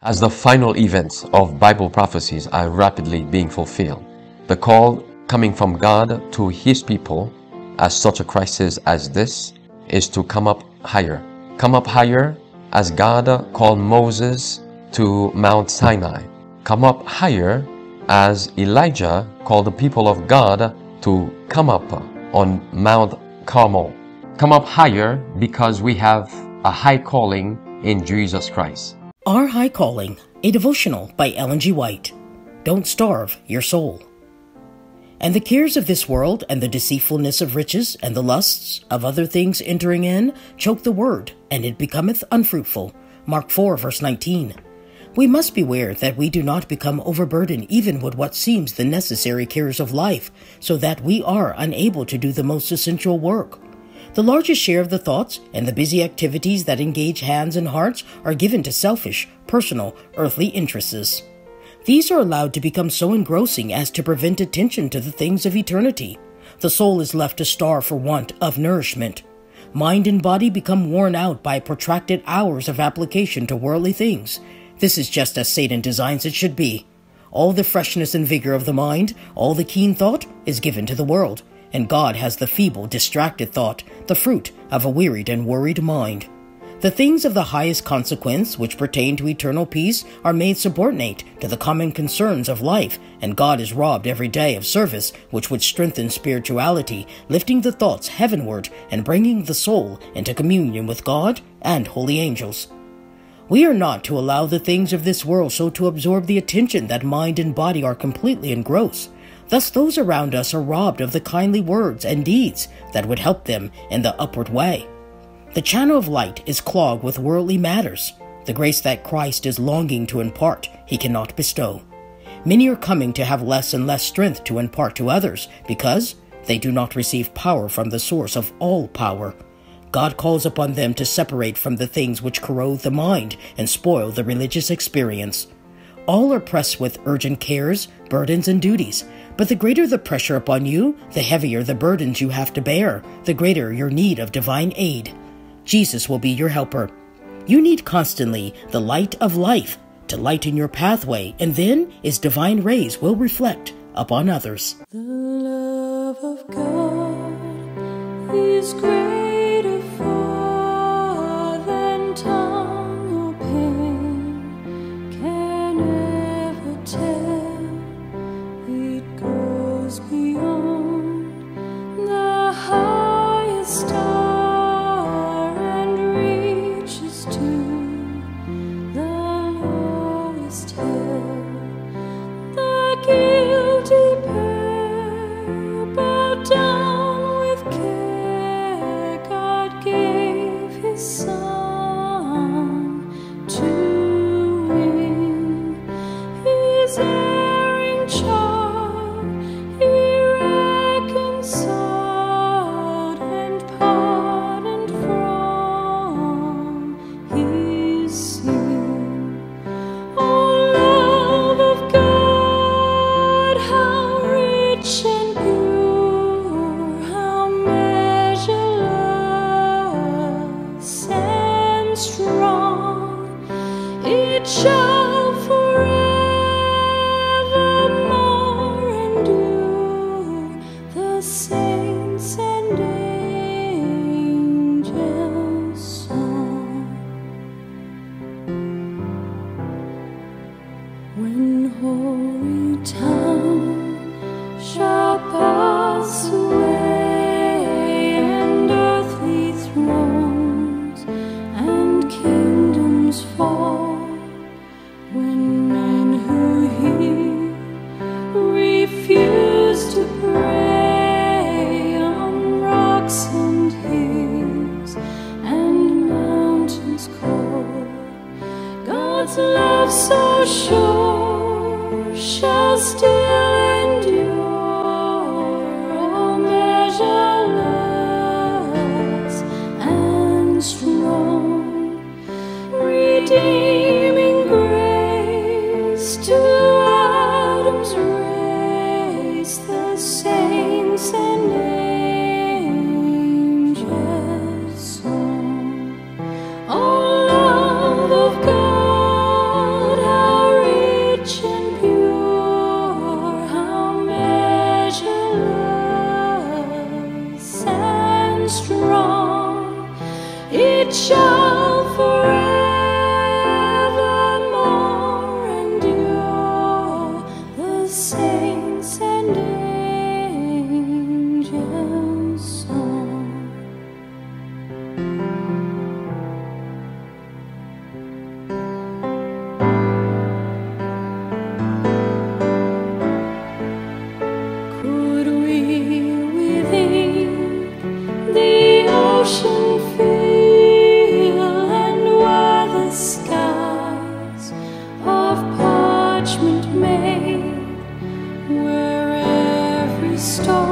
As the final events of Bible prophecies are rapidly being fulfilled, the call coming from God to His people at such a crisis as this is to come up higher. Come up higher as God called Moses to Mount Sinai. Come up higher as Elijah called the people of God to come up on Mount Carmel. Come up higher because we have a high calling in Jesus Christ. Our High Calling, a devotional by Ellen G. White. Don't starve your soul. And the cares of this world, and the deceitfulness of riches, and the lusts of other things entering in, choke the word, and it becometh unfruitful. Mark 4, verse 19. We must beware that we do not become overburdened even with what seems the necessary cares of life, so that we are unable to do the most essential work. The largest share of the thoughts and the busy activities that engage hands and hearts are given to selfish, personal, earthly interests. These are allowed to become so engrossing as to prevent attention to the things of eternity. The soul is left to starve for want of nourishment. Mind and body become worn out by protracted hours of application to worldly things. This is just as Satan designs it should be. All the freshness and vigor of the mind, all the keen thought, is given to the world, and God has the feeble, distracted thought, the fruit of a wearied and worried mind. The things of the highest consequence which pertain to eternal peace are made subordinate to the common concerns of life, and God is robbed every day of service which would strengthen spirituality, lifting the thoughts heavenward and bringing the soul into communion with God and holy angels. We are not to allow the things of this world so to absorb the attention that mind and body are completely engrossed. Thus those around us are robbed of the kindly words and deeds that would help them in the upward way. The channel of light is clogged with worldly matters. The grace that Christ is longing to impart, He cannot bestow. Many are coming to have less and less strength to impart to others because they do not receive power from the source of all power. God calls upon them to separate from the things which corrode the mind and spoil the religious experience. All are pressed with urgent cares, burdens, and duties. But the greater the pressure upon you, the heavier the burdens you have to bear, the greater your need of divine aid. Jesus will be your helper. You need constantly the light of life to lighten your pathway, and then His divine rays will reflect upon others. The love of God is greater far than tongue or pen can ever tell. Beyond the highest star and reaches to the lowest hell. The guilty pair bowed down with care. God gave His Son to win His erring child. When hoary time shall pass away, and earthly thrones and kingdoms fall, when men who hear refuse to pray on rocks and hills and mountains cold, God's love so sure shall still endure, all measureless and strong, redeeming grace to Adam's race, the saints and angels' song. Oh, love of God, restore.